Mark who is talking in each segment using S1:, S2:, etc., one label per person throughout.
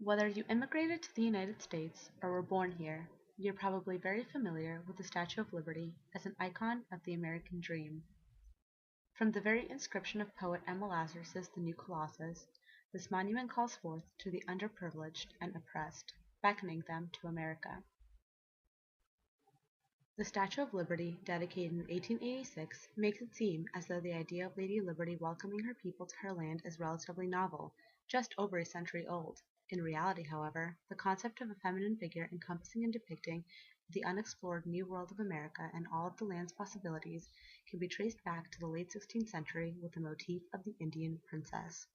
S1: Whether you immigrated to the United States or were born here, you're probably very familiar with the Statue of Liberty as an icon of the American dream. From the very inscription of poet Emma Lazarus's The New Colossus, this monument calls forth to the underprivileged and oppressed, beckoning them to America. The Statue of Liberty, dedicated in 1886, makes it seem as though the idea of Lady Liberty welcoming her people to her land is relatively novel, just over a century old. In reality, however, the concept of a feminine figure encompassing and depicting the unexplored New World of America and all of the land's possibilities can be traced back to the late 16th century with the motif of the Indian princess.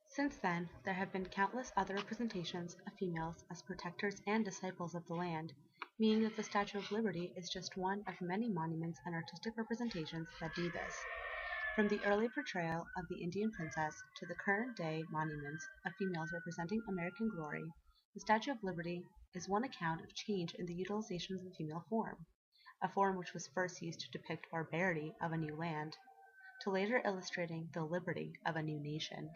S1: Since then, there have been countless other representations of females as protectors and disciples of the land, meaning that the Statue of Liberty is just one of many monuments and artistic representations that do this. From the early portrayal of the Indian princess to the current-day monuments of females representing American glory, the Statue of Liberty is one account of change in the utilization of the female form, a form which was first used to depict barbarity of a new land, to later illustrating the liberty of a new nation.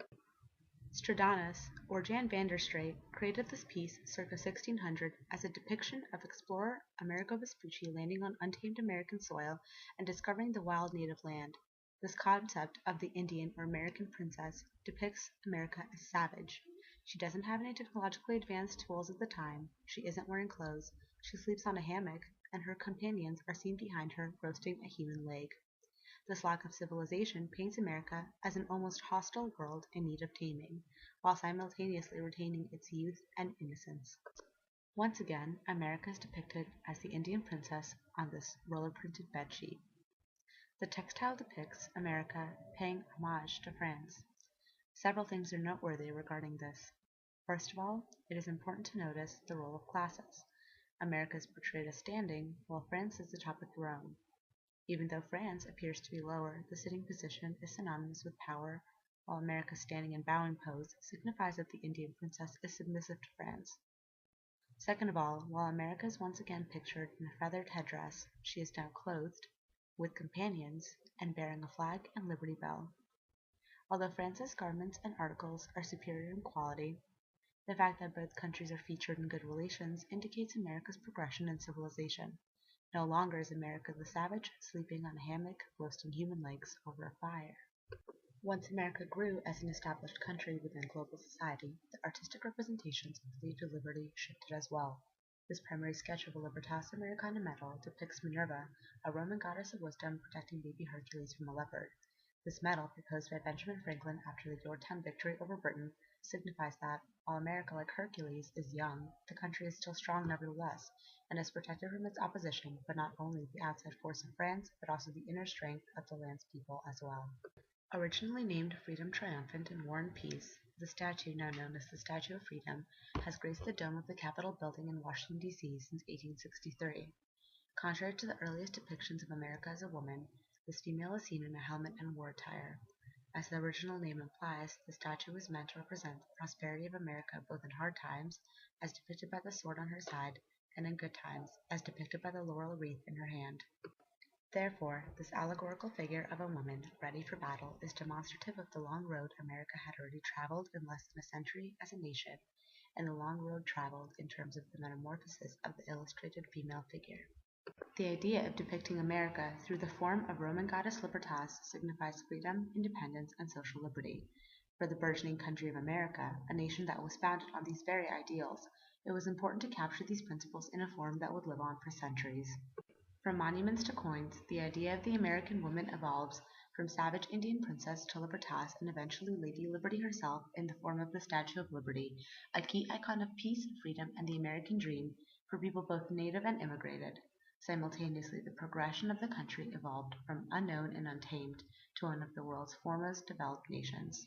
S1: Stradamus, or Jan van der Straat, created this piece circa 1600 as a depiction of explorer Amerigo Vespucci landing on untamed American soil and discovering the wild native land. This concept of the Indian or American princess depicts America as savage. She doesn't have any technologically advanced tools at the time, she isn't wearing clothes, she sleeps on a hammock, and her companions are seen behind her roasting a human leg. This lack of civilization paints America as an almost hostile world in need of taming, while simultaneously retaining its youth and innocence. Once again, America is depicted as the Indian princess on this roller-printed bedsheet. The textile depicts America paying homage to France. Several things are noteworthy regarding this. First of all, it is important to notice the role of classes. America is portrayed as standing, while France is atop a throne. Even though France appears to be lower, the sitting position is synonymous with power, while America's standing and bowing pose signifies that the Indian princess is submissive to France. Second of all, while America is once again pictured in a feathered headdress, she is now clothed, with companions, and bearing a flag and Liberty Bell. Although France's garments and articles are superior in quality, the fact that both countries are featured in good relations indicates America's progression in civilization. No longer is America the savage, sleeping on a hammock, roasting human legs over a fire. Once America grew as an established country within global society, the artistic representations of the Lady Liberty shifted as well. This primary sketch of a Libertas Americana medal depicts Minerva, a Roman goddess of wisdom protecting baby Hercules from a leopard. This medal, proposed by Benjamin Franklin after the Yorktown victory over Britain, signifies that, while America, like Hercules, is young, the country is still strong nevertheless, and is protected from its opposition, but not only the outside force of France, but also the inner strength of the land's people as well. Originally named Freedom Triumphant in War and Peace, the statue, now known as the Statue of Freedom, has graced the dome of the Capitol building in Washington, D.C. since 1863. Contrary to the earliest depictions of America as a woman, this female is seen in a helmet and war attire. As the original name implies, the statue was meant to represent the prosperity of America both in hard times, as depicted by the sword on her side, and in good times, as depicted by the laurel wreath in her hand. Therefore, this allegorical figure of a woman ready for battle is demonstrative of the long road America had already traveled in less than a century as a nation, and the long road traveled in terms of the metamorphosis of the illustrated female figure. The idea of depicting America through the form of Roman goddess Libertas signifies freedom, independence, and social liberty. For the burgeoning country of America, a nation that was founded on these very ideals, it was important to capture these principles in a form that would live on for centuries. From monuments to coins, the idea of the American woman evolves from savage Indian princess to Libertas and eventually Lady Liberty herself in the form of the Statue of Liberty, a key icon of peace, freedom, and the American dream for people both native and immigrated. Simultaneously, the progression of the country evolved from unknown and untamed to one of the world's foremost developed nations.